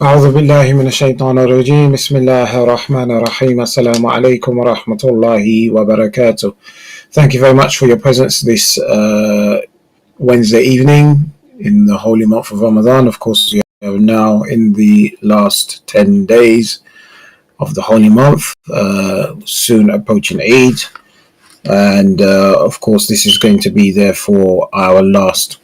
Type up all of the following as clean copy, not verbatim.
أعوذ بالله من الشيطان الرجيم بسم الله الرحمن الرحيم السلام عليكم ورحمة الله وبركاته. Thank you very much for your presence this Wednesday evening in the holy month of Ramadan. Of course, we are now in the last 10 days of the holy month, soon approaching Eid. And of course, this is going to be therefore our last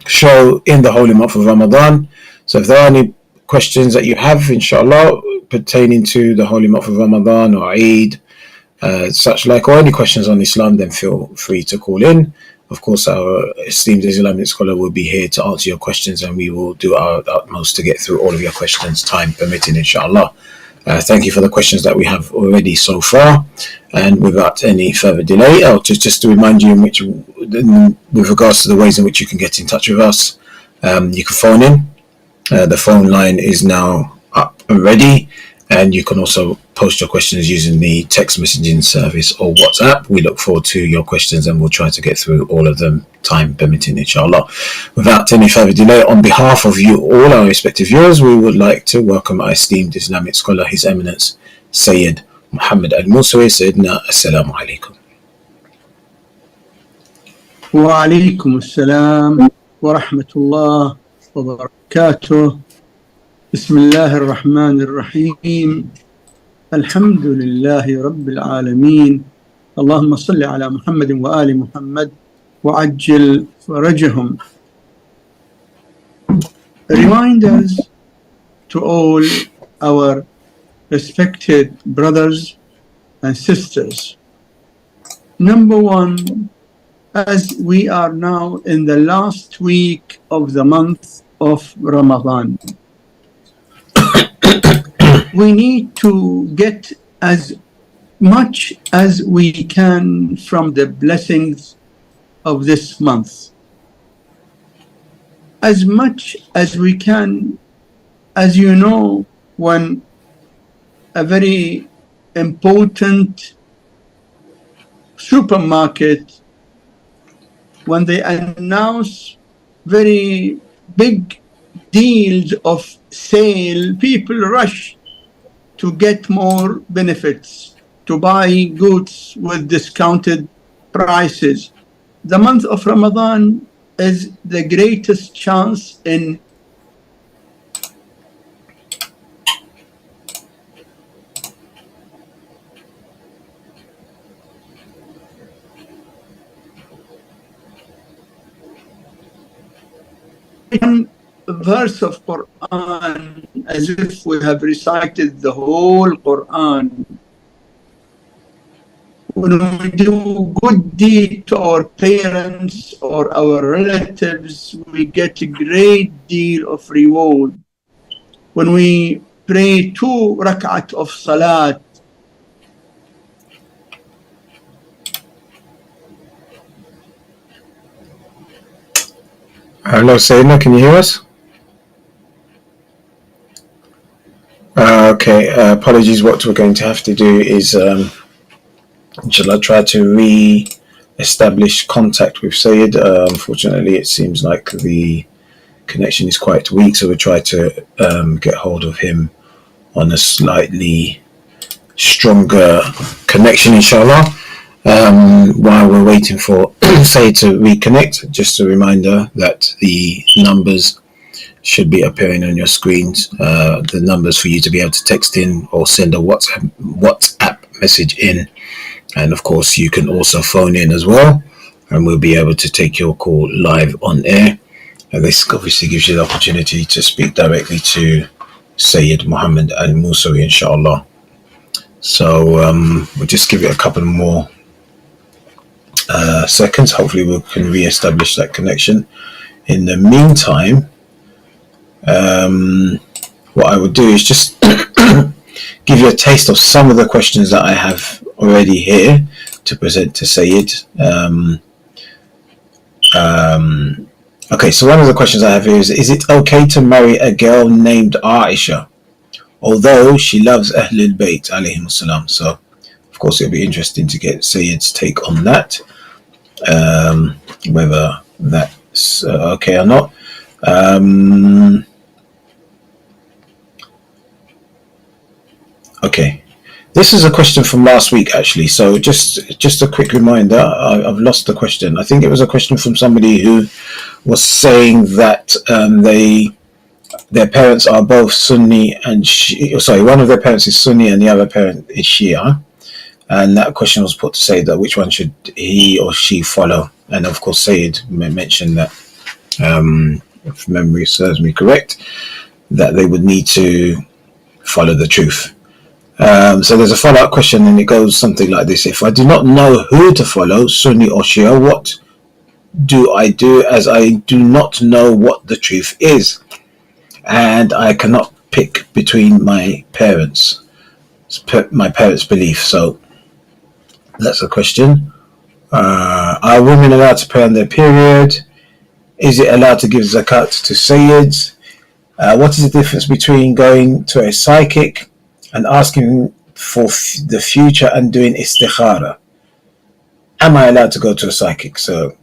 show in the holy month of Ramadan. So if there are any questions that you have, inshallah, pertaining to the holy month of Ramadan or Eid, such like, or any questions on Islam, then feel free to call in. Of course, our esteemed Islamic scholar will be here to answer your questions, and we will do our utmost to get through all of your questions, time permitting, inshallah. Thank you for the questions that we have already so far. And without any further delay, just to remind you with regards to the ways in which you can get in touch with us, you can phone in. The phone line is now up and ready, and you can also post your questions using the text messaging service or WhatsApp. We look forward to your questions, and we'll try to get through all of them, time permitting, inshallah. Without any further delay, on behalf of you all, our respective viewers, we would like to welcome our esteemed Islamic scholar, His Eminence Sayyid Muhammad Al-Musawi. Sayyidina, Assalamu alaikum. Wa alaikum assalam wa rahmatullah wa barakatuh. Bismillah ar-Rahman ar-Rahim. Alhamdulillahi Rabbil Alameen. Allahumma salli ala Muhammadin wa ali Muhammad wa ajil farajahum. Reminders to all our respected brothers and sisters. Number one, as we are now in the last week of the month of Ramadan, we need to get as much as we can from the blessings of this month. As much as we can. As you know, when a very important supermarket, when they announce very big deals of sale, people rush to get more benefits, to buy goods with discounted prices. The month of Ramadan is the greatest chance in one verse of Quran, as if we have recited the whole Quran. When we do good deed to our parents or our relatives, we get a great deal of reward. When we pray 2 rak'at of salat, Hello, Sayyidina, can you hear us? Okay, apologies. What we're going to have to do is, inshallah, try to re-establish contact with Sayyid. Unfortunately, it seems like the connection is quite weak, so we'll try to get hold of him on a slightly stronger connection, inshallah. While we're waiting for Sayyid to reconnect, just a reminder that the numbers should be appearing on your screens, the numbers for you to be able to text in or send a WhatsApp message in, and of course you can also phone in as well, and we'll be able to take your call live on air. And this obviously gives you the opportunity to speak directly to Sayyid Muhammad Al-Musawi, inshallah. So we'll just give it a couple more seconds. Hopefully we can re-establish that connection. In the meantime, what I would do is just give you a taste of some of the questions that I have already here to present to Sayyid. Okay, so one of the questions I have here is it okay to marry a girl named Aisha, although she loves Ahlebait alayhim salam? So of course it'll be interesting to get Sayyid's take on that, whether that's okay or not. Okay. This is a question from last week, actually. So just a quick reminder. I've lost the question. I think it was a question from somebody who was saying that their parents are both Sunni and sorry, one of their parents is Sunni and the other parent is Shia. And that question was put to say that which one should he or she follow? And of course, Syed mentioned that, if memory serves me correct, that they would need to follow the truth. So there's a follow-up question, and it goes something like this: if I do not know who to follow, Sunni or Shia, what do I do, as I do not know what the truth is, and I cannot pick between my parents' belief? So that's a question. Are women allowed to pray on their period? Is it allowed to give zakat to Sayyids? What is the difference between going to a psychic and asking for the future and doing istikhara? Am I allowed to go to a psychic? So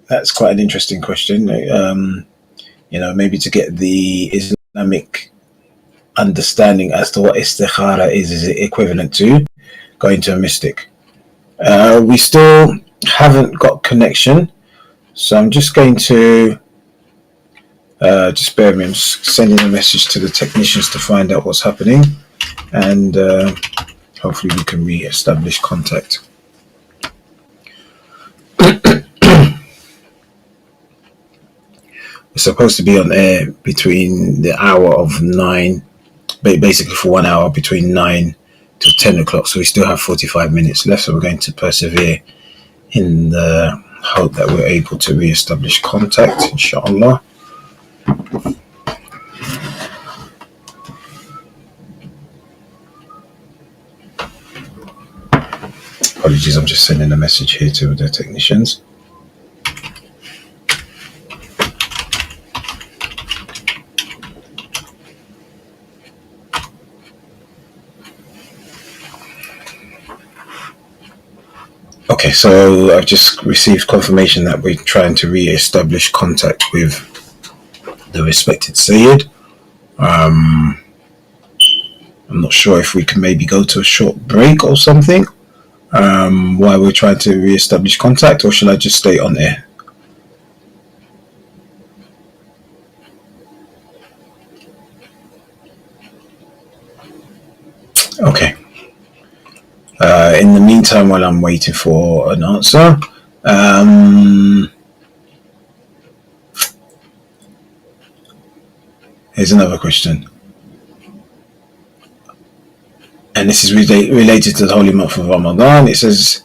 that's quite an interesting question. Maybe to get the Islamic understanding as to what istikhara is it equivalent to going to a mystic? We still haven't got connection, so I'm just going to just bear with me. I'm just sending a message to the technicians to find out what's happening, and hopefully we can re-establish contact. We're supposed to be on air between the hour of 9, basically for 1 hour, between 9 to 10 o'clock, so we still have 45 minutes left, so we're going to persevere in the hope that we're able to re-establish contact, inshallah. Apologies, I'm just sending a message here to the technicians. Okay, so I've just received confirmation that we're trying to re-establish contact with the respected Syed. I'm not sure if we can maybe go to a short break or something while we're trying to re-establish contact, or should I just stay on air? Okay. In the meantime, while I'm waiting for an answer, here's another question. And this is related to the holy month of Ramadan. It says,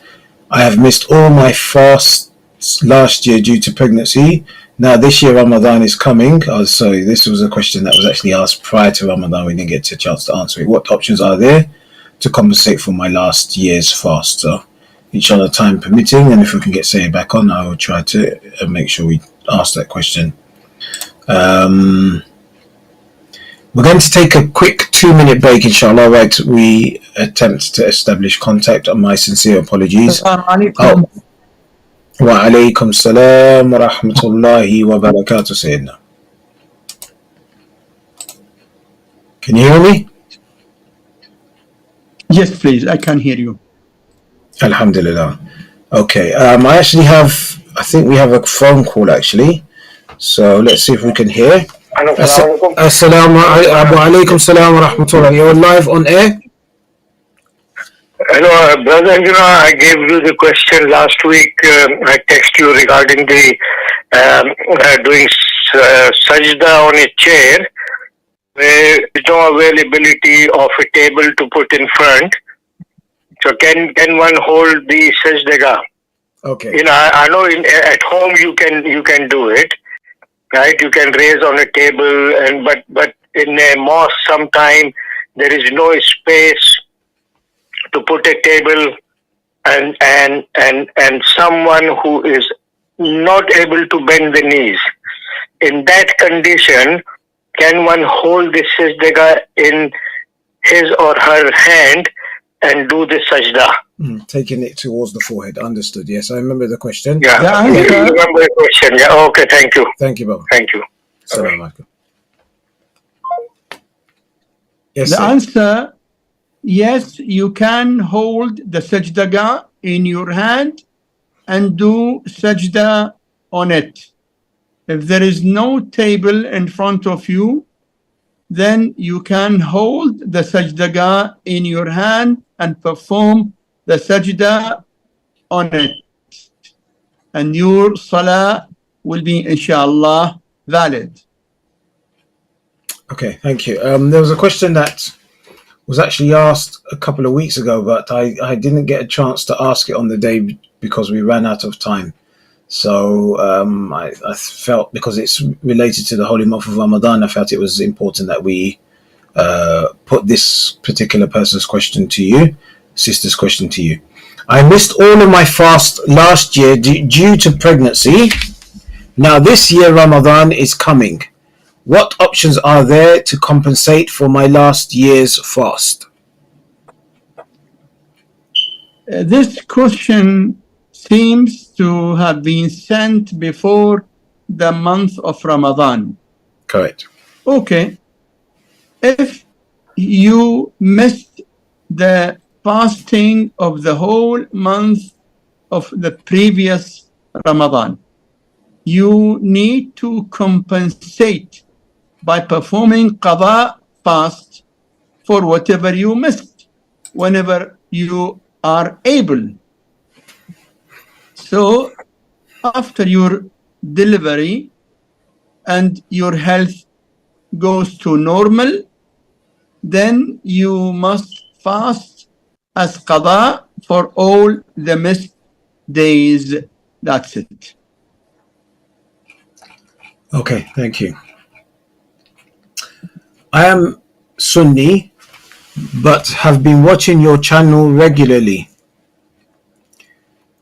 I have missed all my fasts last year due to pregnancy. Now this year Ramadan is coming. Oh, sorry, this was a question that was actually asked prior to Ramadan. We didn't get a chance to answer it. What options are there to compensate for my last year's fast? So, inshallah, time permitting, and if we can get Syed back on, I will try to make sure we ask that question. We're going to take a quick 2-minute break, inshallah, right? We attempt to establish contact. My sincere apologies. Wa alaykum salam wa rahmatullahi wa barakatuh, Sayyidina. Can you hear me? Yes, please. I can hear you. Alhamdulillah. Okay. I think we have a phone call, actually. So let's see if we can hear. Assalamu alaikum salam wa rahmatullah. You're live on air? Hello, brother. I gave you the question last week. I texted you regarding the doing sajda on a chair, where there's no availability of a table to put in front. So can one hold the sajda? Okay. I know at home you can do it, right? You can raise on a table, but in a mosque sometime there is no space to put a table, and someone who is not able to bend the knees. In that condition, can one hold the sajda in his or her hand and do the sajda? Taking it towards the forehead. Understood. Yes, I remember the question. Yeah, you remember the question. Yeah. Okay. Thank you. Thank you, Baba. Thank you. Assalamu alaikum. Yes, the answer, yes, you can hold the sajda in your hand and do sajda on it. If there is no table in front of you, then you can hold the sajda in your hand and perform the sajda on it. And your salah will be, inshallah, valid. Okay, thank you. There was a question that was actually asked a couple of weeks ago, but I didn't get a chance to ask it on the day because we ran out of time. So I felt, because it's related to the holy month of Ramadan, I felt it was important that we put this particular person's question to you, sister's question to you. I missed all of my fast last year due to pregnancy. Now this year Ramadan is coming. What options are there to compensate for my last year's fast? This question seems to have been sent before the month of Ramadan. Correct. Okay. If you missed the fasting of the whole month of the previous Ramadan, you need to compensate by performing qada fast for whatever you missed whenever you are able. So after your delivery and your health goes to normal, then you must fast as qada for all the missed days. That's it. Okay, thank you. I am Sunni, but have been watching your channel regularly.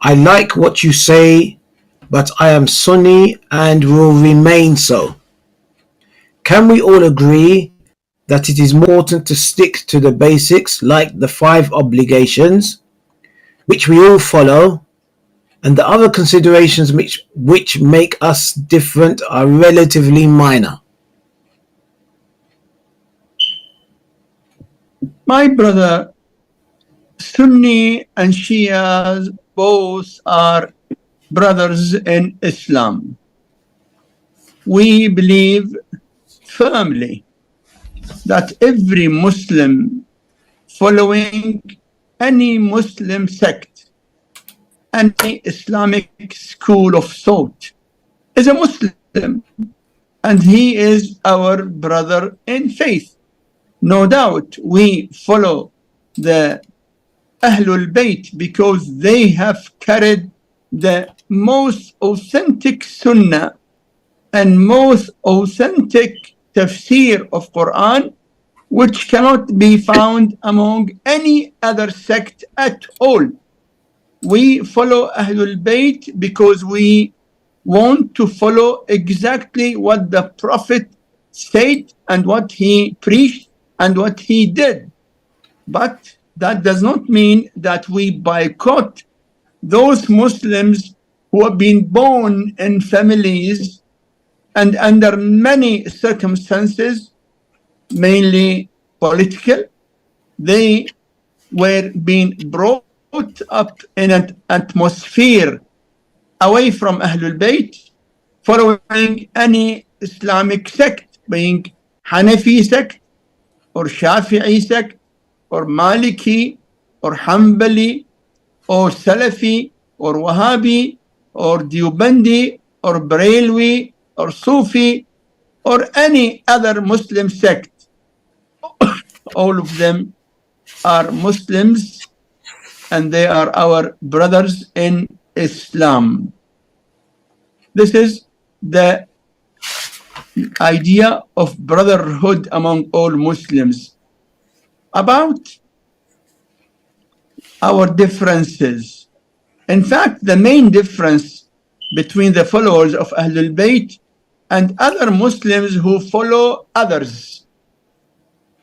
I like what you say, but I am Sunni and will remain so. Can we all agree that it is important to stick to the basics, like the 5 obligations, which we all follow, and the other considerations which make us different are relatively minor? My brother, Sunni and Shia both are brothers in Islam. We believe firmly that every Muslim following any Muslim sect, any Islamic school of thought, is a Muslim, and he is our brother in faith. No doubt we follow the Ahlebait because they have carried the most authentic Sunnah and most authentic tafsir of Quran, which cannot be found among any other sect at all. We follow Ahlebait because we want to follow exactly what the Prophet said and what he preached and what he did. But that does not mean that we boycott those Muslims who have been born in families and under many circumstances, mainly political, they were being brought up in an atmosphere away from Ahlul Bayt, following any Islamic sect, being Hanafi sect, or Shafi'i sect, or Maliki, or Hanbali, or Salafi, or Wahhabi, or Deobandi, or Barelwi, or Sufi, or any other Muslim sect. All of them are Muslims, and they are our brothers in Islam. This is the idea of brotherhood among all Muslims. About our differences, in fact, the main difference between the followers of Ahlul Bayt and other Muslims who follow others,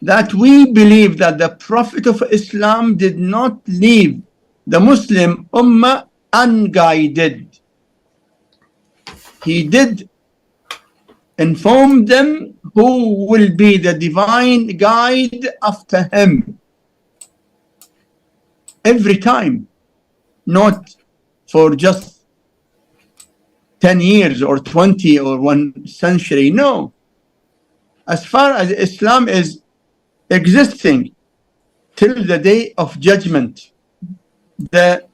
that we believe that the Prophet of Islam did not leave the Muslim Ummah unguided. He did inform them who will be the divine guide after him. every time, not for just 10 years or 20 or 1 century. No. As far as Islam is existing till the day of judgment, the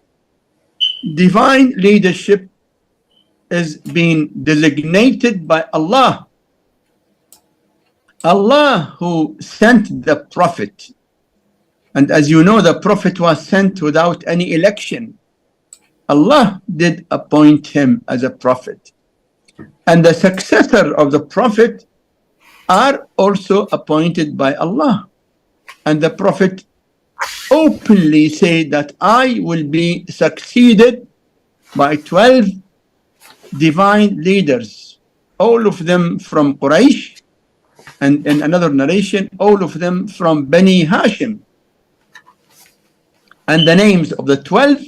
divine leadership is being designated by Allah. Allah who sent the Prophet. And as you know, the Prophet was sent without any election. Allah did appoint him as a Prophet. And the successor of the Prophet are also appointed by Allah. And the Prophet openly said that I will be succeeded by 12 divine leaders, all of them from Quraysh, and in another narration, all of them from Bani Hashim. And the names of the 12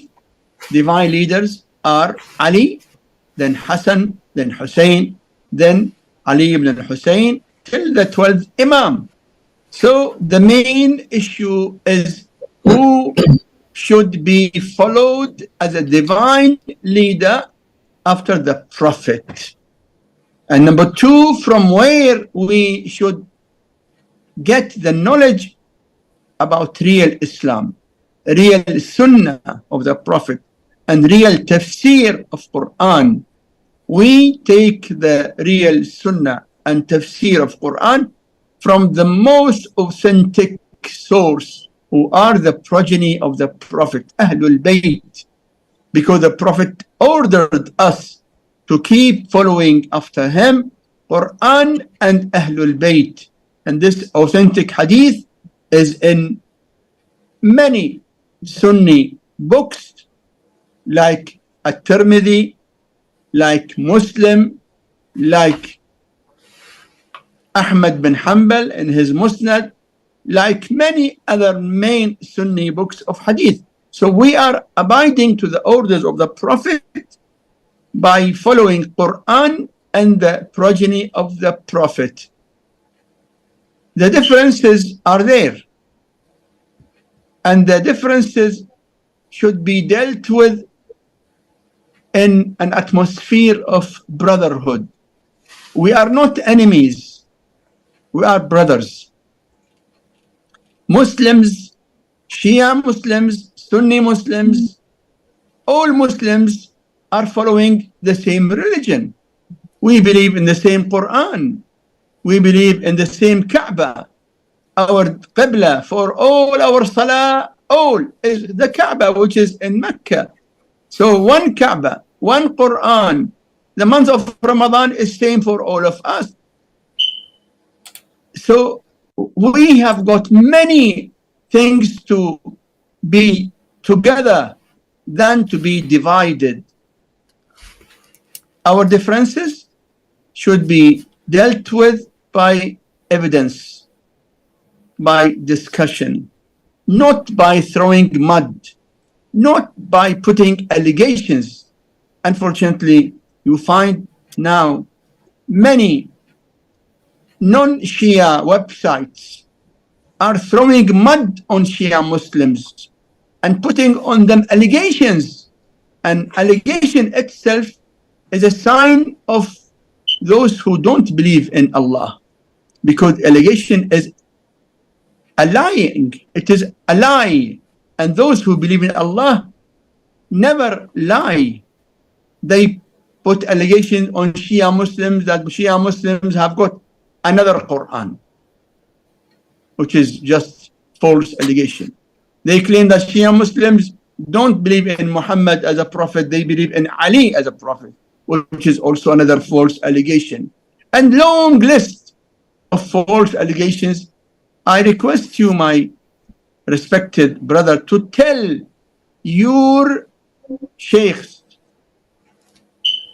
divine leaders are Ali, then Hassan, then Hussein, then Ali ibn Hussein, till the 12th Imam. So the main issue is who should be followed as a divine leader after the Prophet. And number 2, from where we should get the knowledge about real Islam, real Sunnah of the Prophet, and real tafsir of Quran. We take the real Sunnah and tafsir of Quran from the most authentic source, who are the progeny of the Prophet, Ahlebait, because the Prophet ordered us to keep following after him Quran and Ahlebait. And this authentic hadith is in many Sunni books like At-Tirmidhi, like Muslim, like Ahmad bin Hanbal in his Musnad, like many other main Sunni books of hadith. So we are abiding to the orders of the Prophet by following Quran and the progeny of the Prophet. The differences are there, and the differences should be dealt with in an atmosphere of brotherhood. We are not enemies, we are brothers. Muslims, Shia Muslims, Sunni Muslims, all Muslims are following the same religion. We believe in the same Quran. We believe in the same Kaaba. Our Qibla for all our Salah, all is the Kaaba, which is in Mecca. So one Kaaba, one Quran. The month of Ramadan is same for all of us. So we have got many things to be together than to be divided. Our differences should be dealt with by evidence, by discussion, not by throwing mud, not by putting allegations. Unfortunately, you find now many non-Shia websites are throwing mud on Shia Muslims and putting on them allegations. And allegation itself is a sign of those who don't believe in Allah, because allegation is a lying. It is a lie. And those who believe in Allah never lie. They put allegation on Shia Muslims that Shia Muslims have got another Quran, which is just false allegation. They claim that Shia Muslims don't believe in Muhammad as a prophet, they believe in Ali as a prophet, which is also another false allegation. And long list of false allegations. I request you, my respected brother, to tell your sheikhs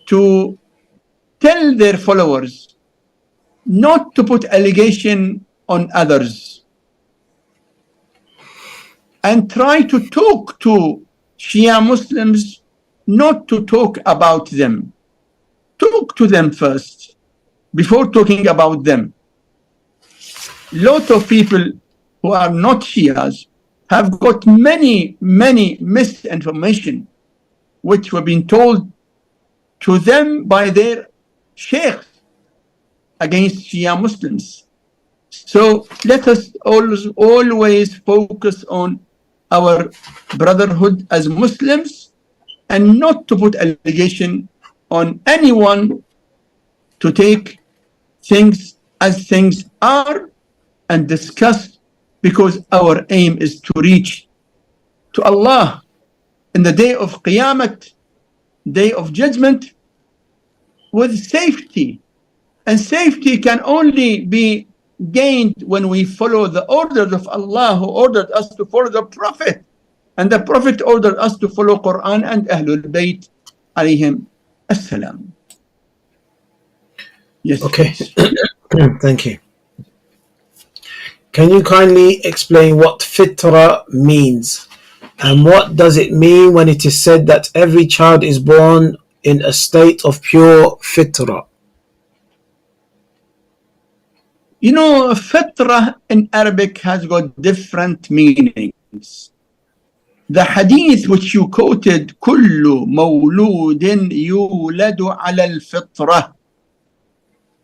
to tell their followers not to put allegation on others, and try to talk to Shia Muslims, not to talk about them. Talk to them first before talking about them. Lot of people who are not Shias have got many misinformation which were being told to them by their sheikhs against Shia Muslims. So let us always focus on our brotherhood as Muslims and not to put allegation on anyone, to take things as things are and discuss, because our aim is to reach to Allah in the day of Qiyamah, day of judgment, with safety. And safety can only be gained when we follow the orders of Allah, who ordered us to follow the Prophet. And the Prophet ordered us to follow Quran and Ahlebait alayhim assalam. Yes. Okay. Thank you. Can you kindly explain what fitra means? And what does it mean when it is said that every child is born in a state of pure fitra? You know, fitra in Arabic has got different meanings. The hadith which you quoted, كل مولود يولد على الفطرة.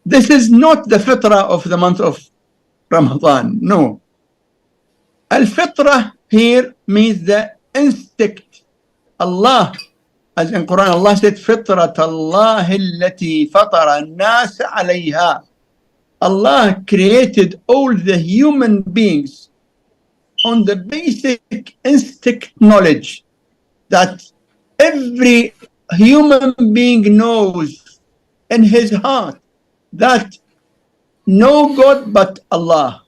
This is not the fitra of the month of Ramadan. No. Al-fitra here means the instinct. Allah, as in Quran, Allah said, فطرة الله التي فطر الناس عليها. Allah created all the human beings on the basic instinct knowledge that every human being knows in his heart that no God but Allah.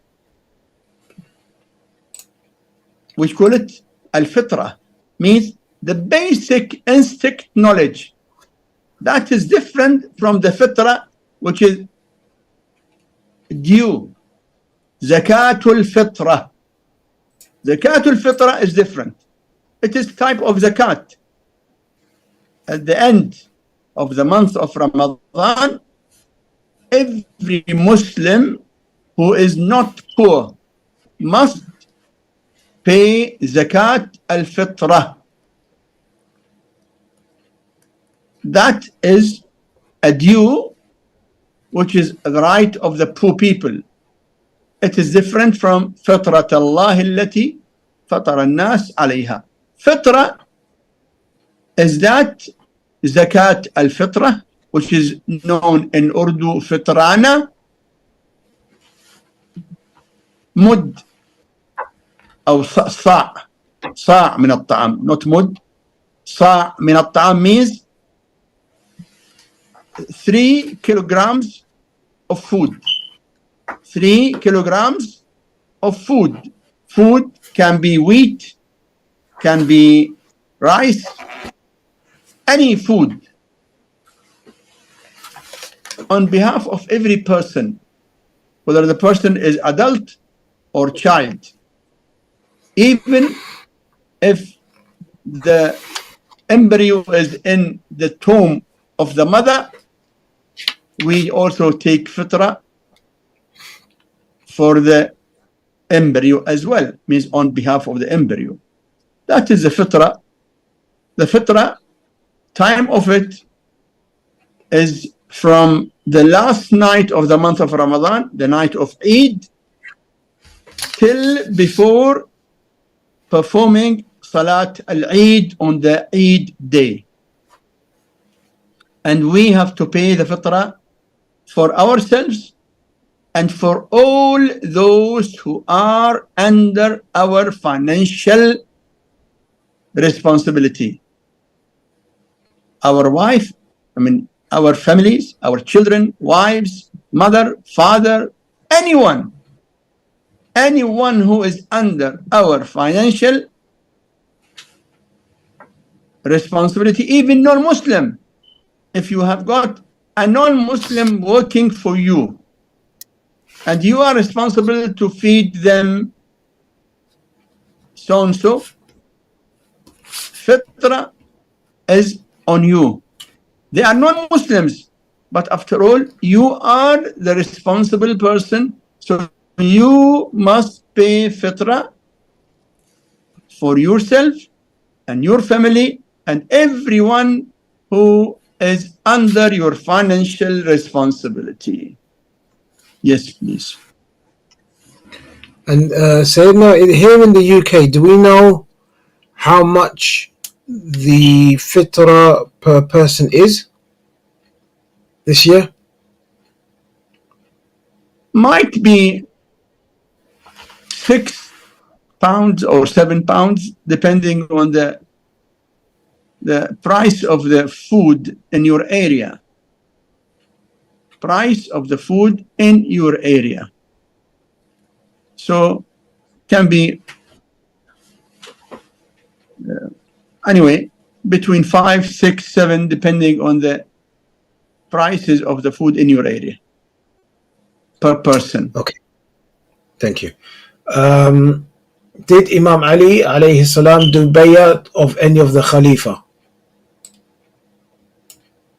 We call it al-fitra, means the basic instinct knowledge. That is different from the fitra, which is due. Zakatul fitra. Zakatul fitra is different. It is type of zakat. At the end of the month of Ramadan, every Muslim who is not poor must pay zakat al-fitra. That is a due, which is the right of the poor people. It is different from فطرة الله التي فطر الناس عليها. Fitra is that zakat al-fitra, which is known in Urdu fitrana, mud أو صاع من الطعام, not mud. صاع من الطعام means 3 kilograms of food. 3 kilograms of food. Food can be wheat, can be rice, any food. On behalf of every person, whether the person is adult or child, even if the embryo is in the tomb of the mother, we also take fitra for the embryo as well, means on behalf of the embryo. That is the fitra. The fitra, time of it is from the last night of the month of Ramadan, the night of Eid, till before performing Salat al-Eid on the Eid day. And we have to pay the fitra for ourselves and for all those who are under our financial responsibility. Our wife, our families, our children, wives, mother, father, anyone who is under our financial responsibility, even non-Muslim. If you have got a non-Muslim working for you and you are responsible to feed them so and so, fitra is on you. They are non-Muslims, but after all, you are the responsible person, so you must pay fitra for yourself and your family and everyone who is under your financial responsibility. Yes, please. And Sayyidina, here in the UK, do we know how much the fitrah per person is this year? Might be £6 or £7, depending on the price of the food in your area. Price of the food in your area. So can be anyway between 5, 6, 7, depending on the prices of the food in your area per person. Okay, thank you. Did Imam Ali alayhi salam do bayat of any of the Khalifa?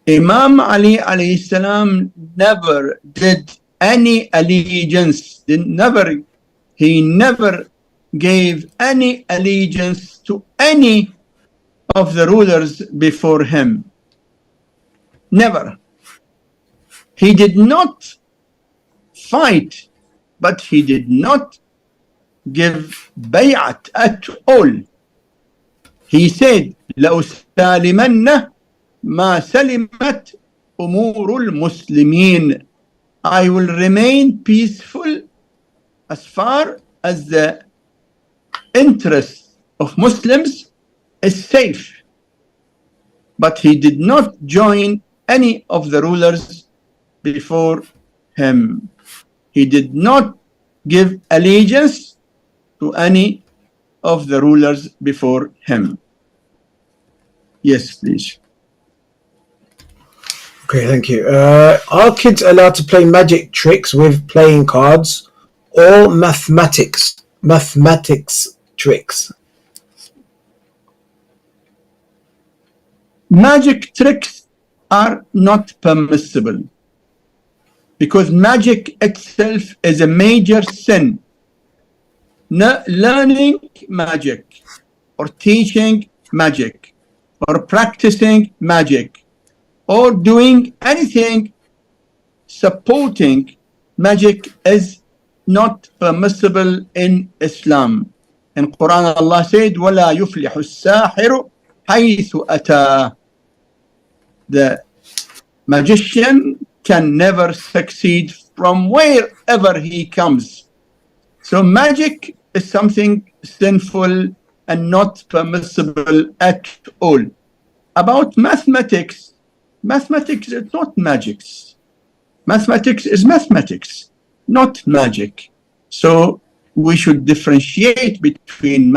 Imam Ali alayhi salam never did any allegiance. He never gave any allegiance to any of the rulers before him. Never. He did not fight, but he did not give bay'at at all. He said, لَأُسَالِمَنَّ مَا سَلِمَتْ أُمُورُ الْمُسْلِمِينَ. I will remain peaceful as far as the interest of Muslims is safe. But he did not join any of the rulers before him. He did not give allegiance to any of the rulers before him. Yes, please. Okay, thank you. Are kids allowed to play magic tricks with playing cards or mathematics tricks? Magic tricks are not permissible because magic itself is a major sin. Learning magic or teaching magic or practicing magic or doing anything supporting magic is not permissible in Islam. In Quran, Allah said, وَلَا يُفْلِحُ السَّاحِرُ حَيْثُ أَتَى. The magician can never succeed from wherever he comes. So magic is something sinful and not permissible at all. About mathematics, mathematics is not magics. Mathematics is mathematics, not magic. So we should differentiate between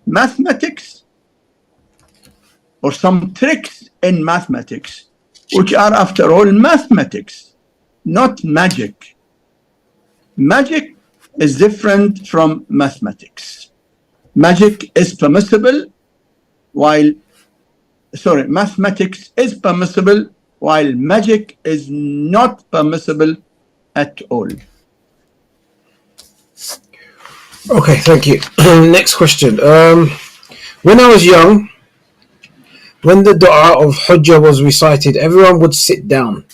mathematics or some tricks in mathematics, which are after all mathematics, not magic. Magic is different from mathematics. Magic is permissible mathematics is permissible while magic is not permissible at all. Okay, thank you. Next question. When I was young, when the dua of Hujjah was recited, everyone would sit down.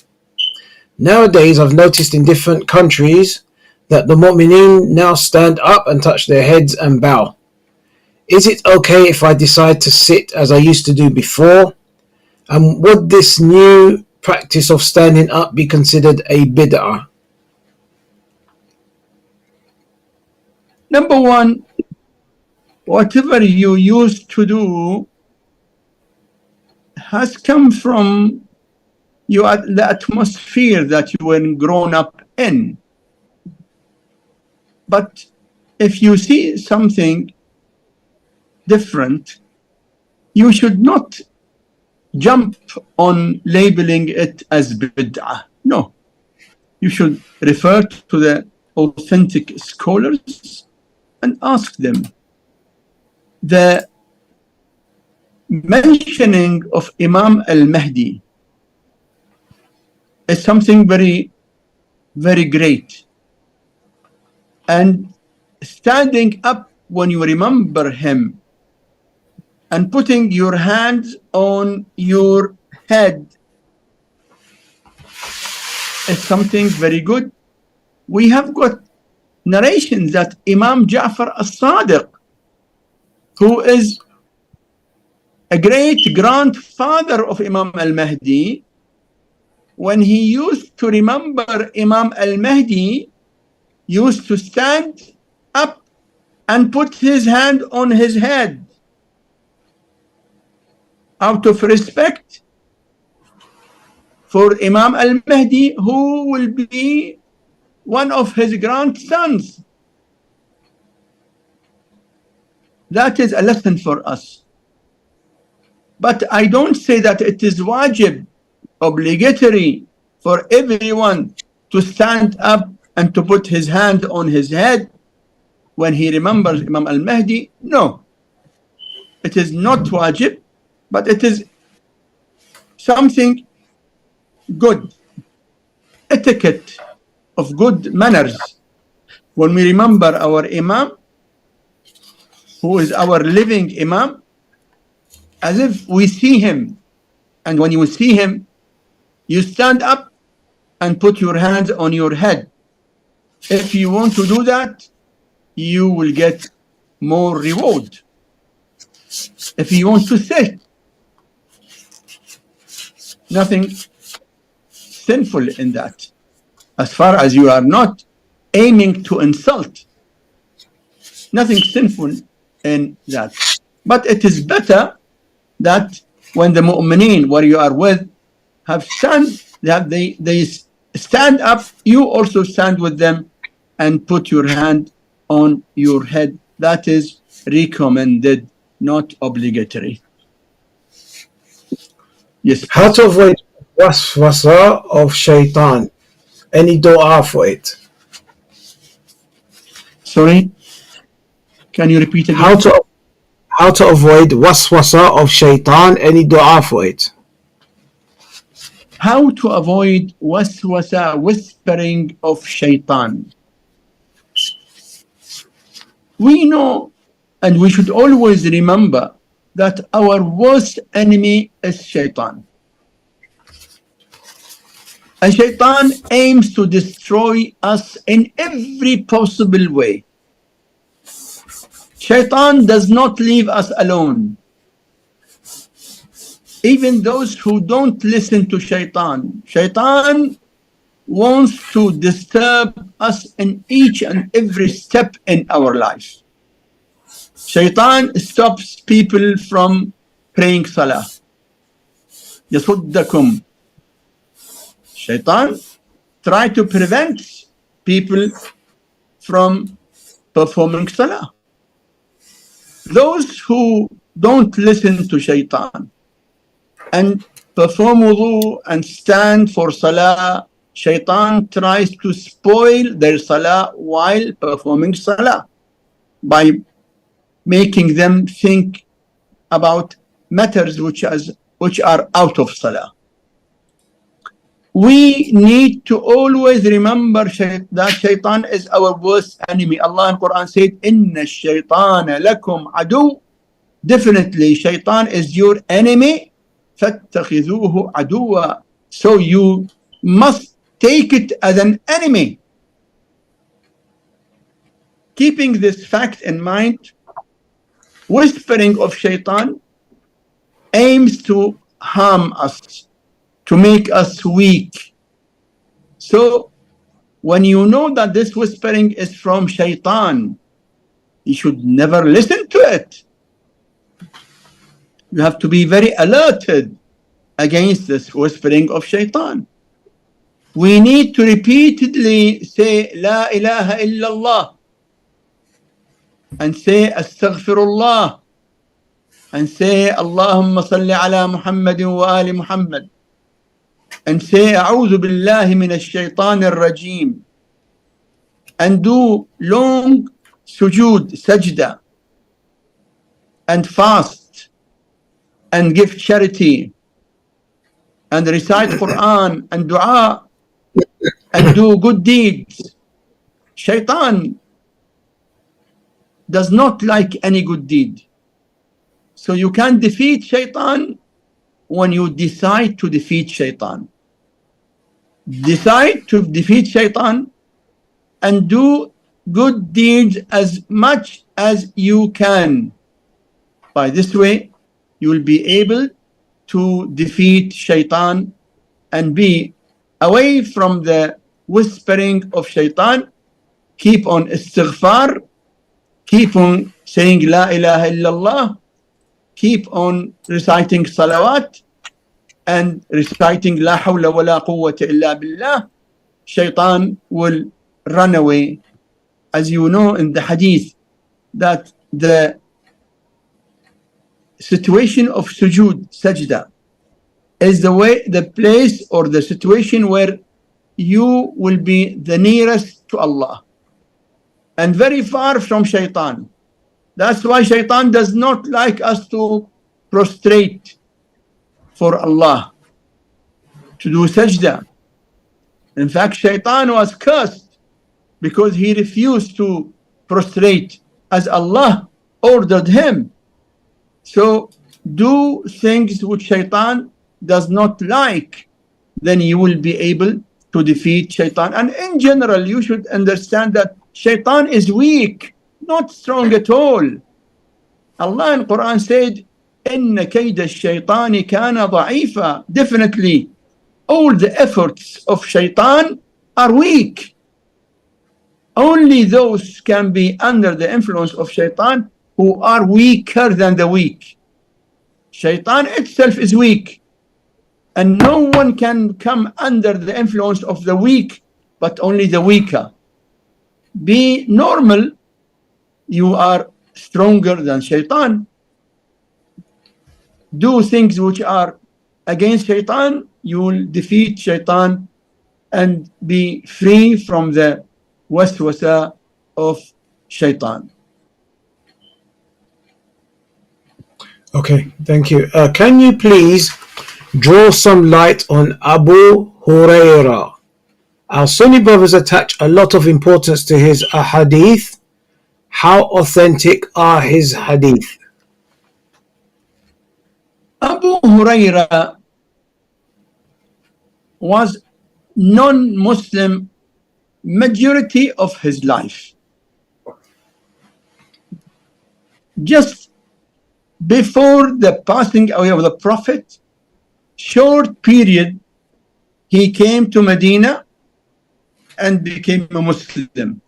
Nowadays, I've noticed in different countries that the mu'mineen now stand up and touch their heads and bow. Is it okay if I decide to sit as I used to do before? And would this new practice of standing up be considered a bid'ah? Number one, whatever you used to do has come from the atmosphere that you were grown up in. But if you see something different, you should not jump on labeling it as bid'ah. No, you should refer to the authentic scholars and ask them. The mentioning of Imam al-Mahdi is something very, very great. And standing up when you remember him and putting your hands on your head is something very good. We have got narrations that Imam Ja'far as-Sadiq, who is a great grandfather of Imam al-Mahdi, when he used to remember Imam al-Mahdi, used to stand up and put his hand on his head out of respect for Imam al-Mahdi, who will be one of his grandsons. That is a lesson for us. But I don't say that it is wajib, obligatory for everyone to stand up and to put his hand on his head when he remembers Imam al-Mahdi. No, it is not wajib, but it is something good, etiquette of good manners. When we remember our Imam, who is our living Imam, as if we see him. And when you see him, you stand up and put your hands on your head. If you want to do that, you will get more reward. If you want to sit, nothing sinful in that, as far as you are not aiming to insult. Nothing sinful in that. But it is better that when the mu'mineen where you are with have stand, that they stand up, you also stand with them and put your hand on your head. That is recommended, not obligatory. Yes. How to avoid waswasa of shaitan? Any dua for it? Sorry? Can you repeat again? How to avoid waswasa of shaitan? Any dua for it? How to avoid waswasa, whispering of shaitan? We know, and we should always remember, that our worst enemy is shaitan. And shaitan aims to destroy us in every possible way. Shaitan does not leave us alone. Even those who don't listen to shaitan, shaitan wants to disturb us in each and every step in our life. Shaitan stops people from praying salah. Yasuddakum. Shaitan tries to prevent people from performing salah. Those who don't listen to shaitan and perform wudu and stand for salah, shaitan tries to spoil their salah while performing salah by making them think about matters which are out of salah. We need to always remember that shaitan is our worst enemy. Allah in Quran said, Inna shaitana lakum adu. Definitely shaitan is your enemy. فَاتَّخِذُوهُ عَدُوًّا. So you must take it as an enemy. Keeping this fact in mind, whispering of shaitan aims to harm us, to make us weak. So when you know that this whispering is from shaitan, you should never listen to it. You have to be very alerted against this whispering of shaitan. We need to repeatedly say La ilaha illallah, and say Astaghfirullah, and say Allahumma salli ala Muhammadin wa ali Muhammad, and say A'udhu billahi minash shaitanir rajim, and do long sujood, sajda, and fast, and give charity, and recite Quran and dua, and do good deeds. Shaitan does not like any good deed. So you can defeat shaitan when you decide to defeat shaitan. Decide to defeat shaitan and do good deeds as much as you can. By this way, you will be able to defeat shaitan and be away from the whispering of shaitan. Keep on istighfar, keep on saying La ilaha illallah, keep on reciting salawat and reciting La hawla wa la quwwata illa billah. Shaitan will run away. As you know in the hadith, that the situation of sujood, sajda, is the place or the situation where you will be the nearest to Allah and very far from shaitan. That's why shaitan does not like us to prostrate for Allah, to do sajda. In fact, shaitan was cursed because he refused to prostrate as Allah ordered him. So do things which shaitan does not like, then you will be able to defeat shaitan. And in general, you should understand that shaitan is weak, not strong at all. Allah in Quran said, إِنَّ كَيْدَ الشَّيْطَانِ كَانَ ضَعِيفًا. Definitely, all the efforts of shaitan are weak. Only those can be under the influence of shaitan who are weaker than the weak. Shaitan itself is weak, and no one can come under the influence of the weak, but only the weaker. Be normal, you are stronger than shaitan. Do things which are against shaitan, you will defeat shaitan and be free from the waswasa of shaitan. Okay, thank you. Can you please draw some light on Abu Huraira? Our Sunni brothers attach a lot of importance to his ahadith. How authentic are his hadith? Abu Huraira was non-Muslim majority of his life. Just before the passing away of the Prophet, short period, he came to Medina and became a Muslim.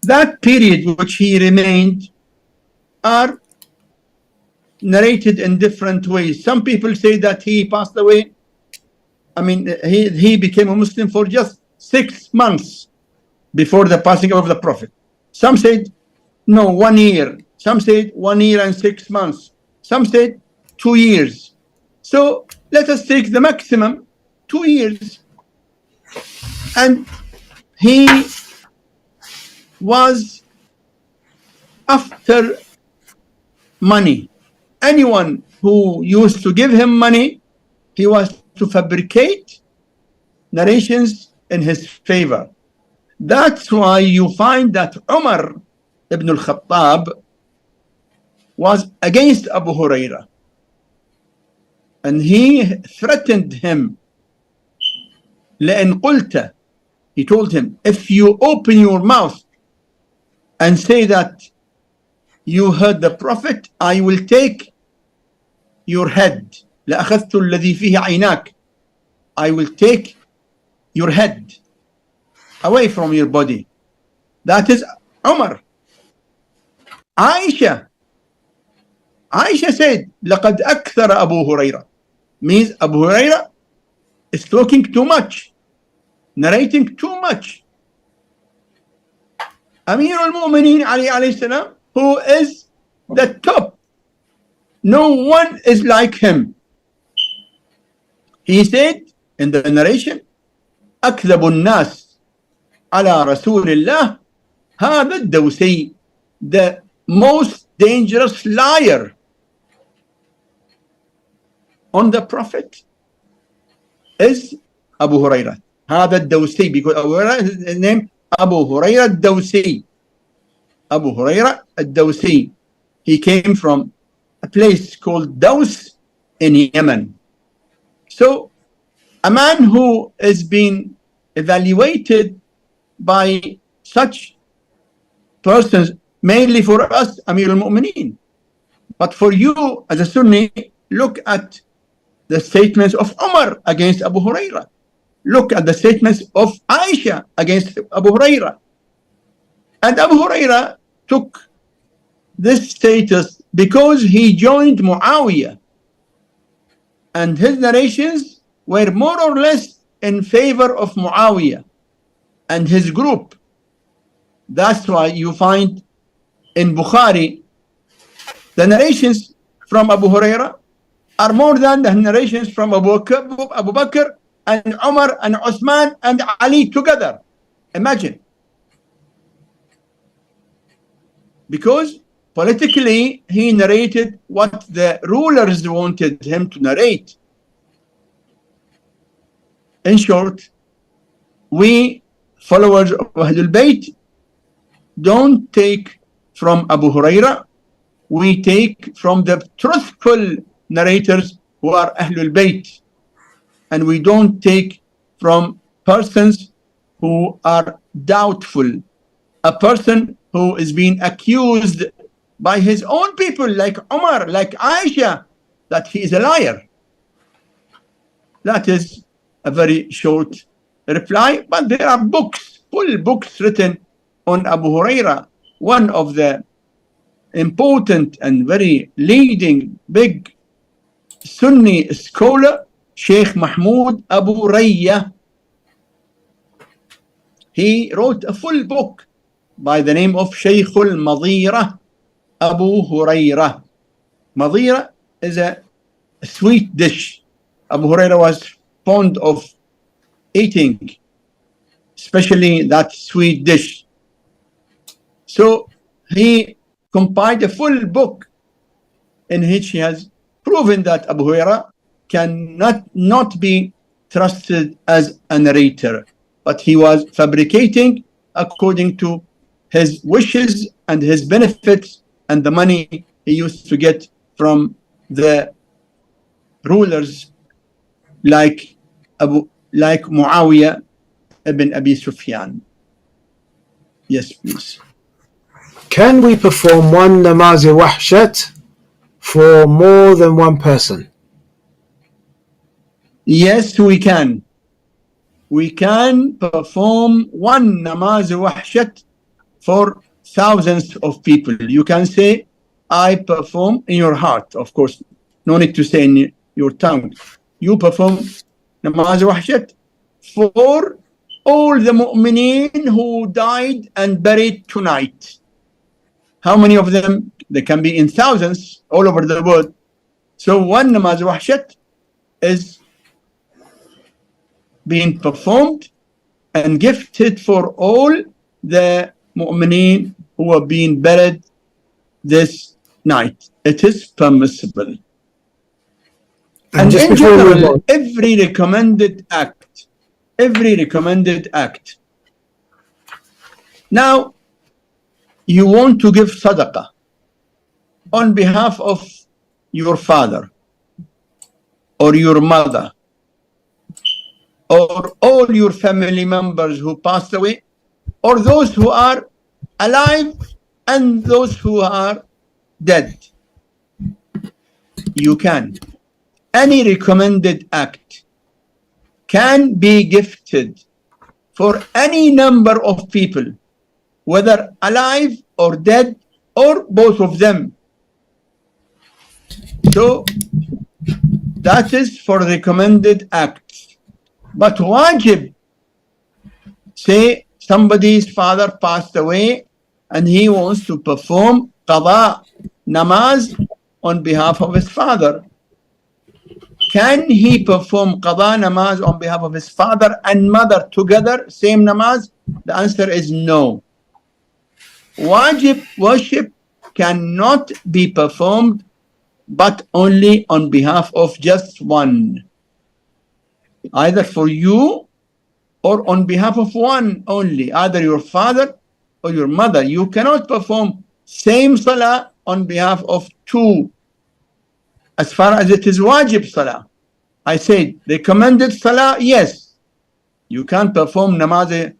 That period which he remained are narrated in different ways. Some people say that he passed away, he became a Muslim for just 6 months before the passing of the Prophet. Some said, no, 1 year. Some said 1 year and 6 months. Some said 2 years. So let us take the maximum, 2 years. And he was after money. Anyone who used to give him money, he was to fabricate narrations in his favor. That's why you find that Umar ibn al-Khattab was against Abu Huraira, and he threatened him. لَإِنْ قُلْتَ, he told him, if you open your mouth and say that you heard the Prophet, I will take your head. لَأَخَذْتُ الَّذِي فِيهِ عَيْنَاكَ, I will take your head away from your body. That is Umar. Aisha said, لَقَدْ أَكْثَرَ أَبُو هُرَيْرَةَ, means Abu Huraira is talking too much, narrating too much. Amir al-Mu'mineen Ali alayhi salam, who is the top, no one is like him. He said in the narration, أكذب الناس على رسول الله هذا الدوسي, the most dangerous liar on the Prophet is Abu Huraira. هذا الدوسي, because Abu Huraira is his name, Abu Huraira al-Dawsi. Abu Huraira al-Dawsi. He came from a place called Daus in Yemen. So a man who is being evaluated by such persons, mainly for us, Amir al-Mu'mineen. But for you, as a Sunni, look at the statements of Umar against Abu Huraira. Look at the statements of Aisha against Abu Huraira. And Abu Huraira took this status because he joined Muawiyah. And his narrations were more or less in favor of Muawiyah and his group. That's why you find in Bukhari, the narrations from Abu Huraira are more than the narrations from Abu Bakr and Umar and Uthman and Ali together. Imagine. Because politically, he narrated what the rulers wanted him to narrate. In short, we followers of Ahlul Bayt don't take from Abu Huraira, we take from the truthful narrators who are Ahlul Bayt, and we don't take from persons who are doubtful. A person who is being accused by his own people, like Umar, like Aisha, that he is a liar. That is a very short reply, but there are books, full books written on Abu Huraira. One of the important and very leading big Sunni scholar, Sheikh Mahmoud Abu Rayya, he wrote a full book by the name of Shaykhul Madira Abu Huraira. Madira is a sweet dish. Abu Huraira was fond of eating, especially that sweet dish. So he compiled a full book in which he has proven that Abu Huraira cannot not be trusted as a narrator, but he was fabricating according to his wishes and his benefits and the money he used to get from the rulers like Muawiyah ibn Abi Sufyan. Yes, please. Can we perform one namaz-e-wahshat for more than one person? Yes, we can. We can perform one namaz-e-wahshat for thousands of people. You can say, I perform in your heart, of course. No need to say in your tongue. You perform namaz-e-wahshat for all the mu'mineen who died and buried tonight. How many of them? They can be in thousands all over the world. So one namaz-e-wahshat is being performed and gifted for all the mu'mineen who are being buried this night. It is permissible. And in general, every recommended act. Now, you want to give sadaqah on behalf of your father or your mother or all your family members who passed away, or those who are alive and those who are dead. You can. Any recommended act can be gifted for any number of people, whether alive or dead or both of them. So that is for recommended acts. But wajib, say somebody's father passed away and he wants to perform qada, namaz on behalf of his father. Can he perform qada namaz on behalf of his father and mother together, same namaz? The answer is no. Wajib worship cannot be performed but only on behalf of just one, either for you or on behalf of one only, either your father or your mother. You cannot perform same salah on behalf of two As far as it is wajib salah, I said recommended salah, yes. You can perform namaz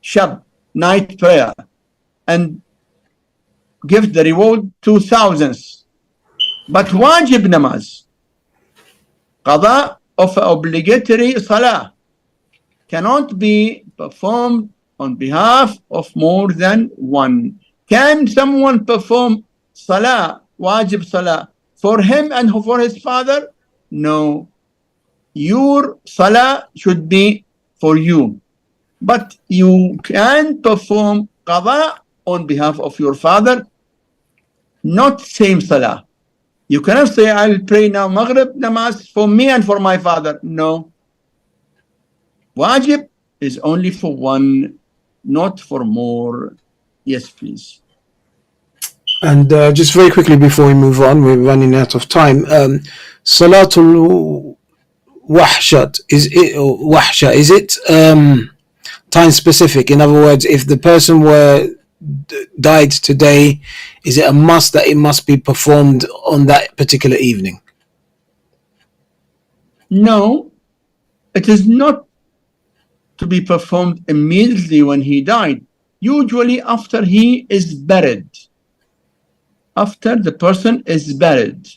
shab, night prayer, and give the reward to thousands. But wajib namaz, qada of obligatory salah, cannot be performed on behalf of more than one. Can someone perform salah, wajib salah, for him and for his father? No. Your salah should be for you. But you can perform qada on behalf of your father, not same salah. You cannot say, I'll pray now Maghrib namaz for me and for my father. No. Wajib is only for one, not for more. Yes, please. And just very quickly before we move on, we're running out of time. Salatul Wahshat, is it time specific? In other words, if the person died today, is it a must that it must be performed on that particular evening? No, it is not to be performed immediately when he died. Usually after he is buried. After the person is buried.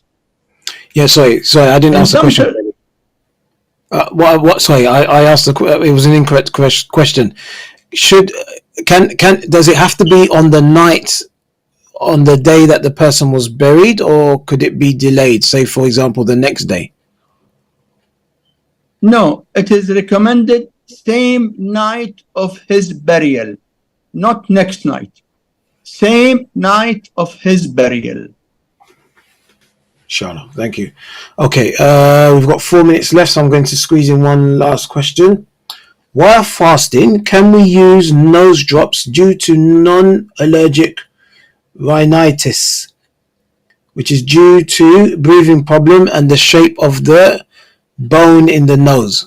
Yeah, sorry, I didn't ask the question. Sorry, I asked it was an incorrect question. Does it have to be on the night, on the day that the person was buried, or could it be delayed, say for example the next day? No, it is recommended same night of his burial, not next night. Same night of his burial. Inshallah, thank you. Okay, we've got 4 minutes left, so I'm going to squeeze in one last question. While fasting, can we use nose drops due to non-allergic rhinitis, which is due to breathing problem and the shape of the bone in the nose?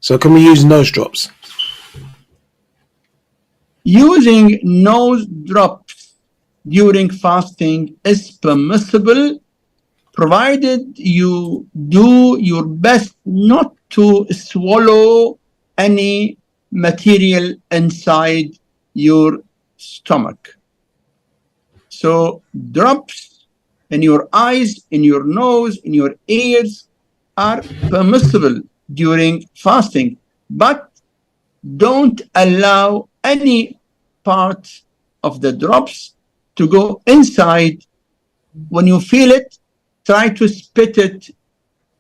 So can we use nose drops? Using nose drops during fasting is permissible, provided you do your best not to swallow any material inside your stomach. So drops in your eyes, in your nose, in your ears are permissible during fasting, but don't allow any part of the drops to go inside. When you feel it, try to spit it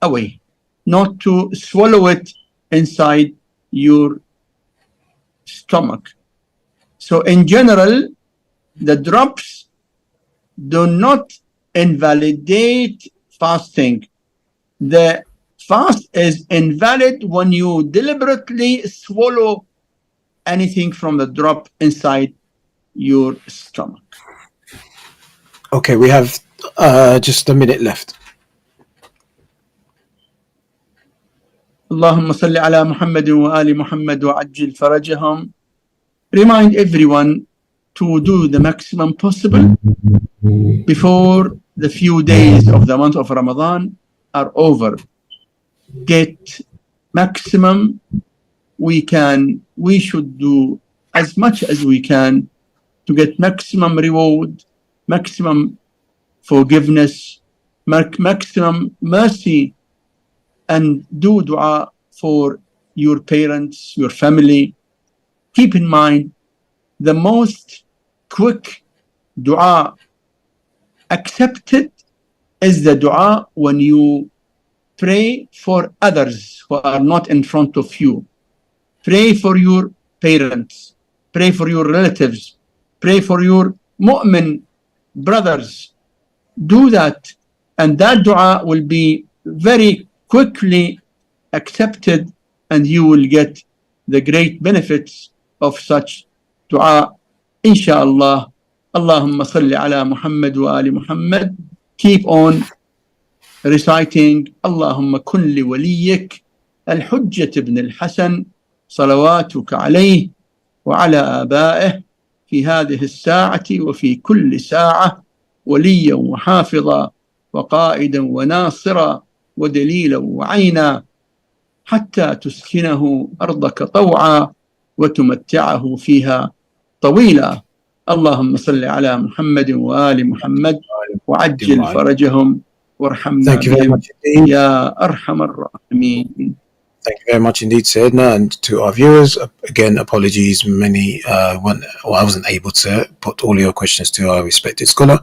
away, not to swallow it inside your stomach. So in general, the drops do not invalidate fasting. The fast is invalid when you deliberately swallow anything from the drop inside your stomach. Okay, we have just a minute left. Allahumma salli ala Muhammad wa ali Muhammad wa ajil farajahum. Remind everyone to do the maximum possible before the few days of the month of Ramadan are over. Get maximum we should do as much as we can to get maximum reward, maximum forgiveness, maximum mercy, and do dua for your parents, your family. Keep in mind, the most quick dua accepted is the dua when you pray for others who are not in front of you. Pray for your parents, pray for your relatives, pray for your mu'min brothers. Do that, and that dua will be very quickly accepted, and you will get the great benefits of such dua, inshallah. Allahumma salli ala Muhammad wa ali Muhammad. Keep on reciting Allahumma kun li waliyik al-Hujjat ibn al-Hasan صلواتك عليه وعلى آبائه في هذه الساعة وفي كل ساعة وليا وحافظا وقائدا وناصرا ودليلا وعينا، حتى تسكنه أرضك طوعا وتمتعه فيها طويلا. اللهم صل على محمد وآل محمد وعجل فرجهم وارحمنا بهم يا أرحم الراحمين. Thank you very much indeed, Sayyidina, and to our viewers, again, apologies. I wasn't able to put all your questions to our respected scholar.